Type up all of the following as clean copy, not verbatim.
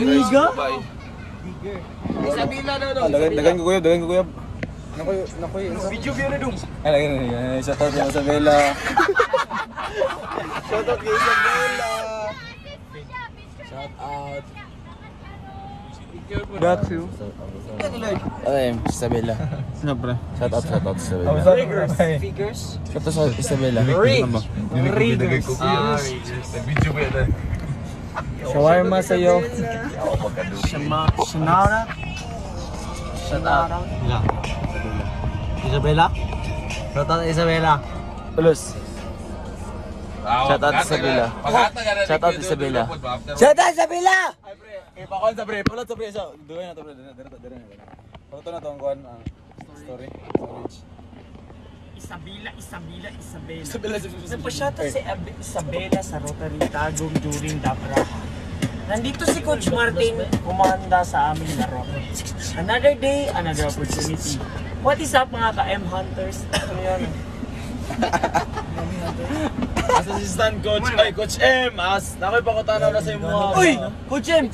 Liga? Isabela na daw. Dagan ko kuya. Nakoy. Video view na dong. Ay, lagyan. Shout out kay Isabela. Shout out kay Isabela. Shout out. Got you. Ay, Isabela. Ano pre? Shout out Isabela. Figures. Shout out sa Isabela. Riggers. Nag-video ba yan? Shawarma sa'yo. Shanara. Shout out. Isabela. Shout out Isabela. Tulus. Shout out Isabela. Shout out Isabela. Shout out Isabela. Ay pre, pakon sa pre. Pulot sa pre siya. Dugoy na to pre. Dire na. Pulot na tong kuan story. Isabela. Nagpa-shoutout si Isabela sa Rotary Tagum during the Praha. Nandito si Coach Martin, kumanda sa aming laro. Another day, another opportunity. What is up mga ka-M Hunters? Ano yan? As assistant coach, ay Coach M. Nakoy pakutanaw na sa imo. Uy! Coach M!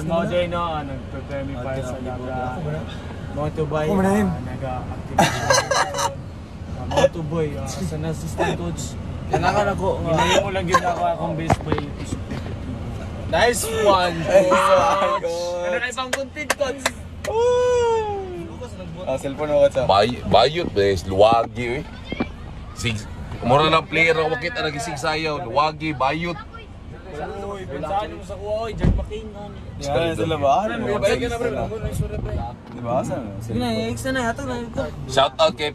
Mao day no, nag-prepare me para sa motorbike. Nag-activate. Motoboy, as an assistant coach. Kanakan ako. Ginayon mo lang ginagawa akong baseball. Nice one. Ano na ibang content coach? Cellphone mo ka. Bayot bes, luwagi eh. Mura na player ako makita nagisig-sayaw, luwagi, bayot. Uy, pinsahan mo sa kuha, oy, Jack McCain. Yan sila ba? Balik ka na pre, bago na yung surat pre. Di ba? Saan? Sige na, i-ex na, hatag na. Shout out kay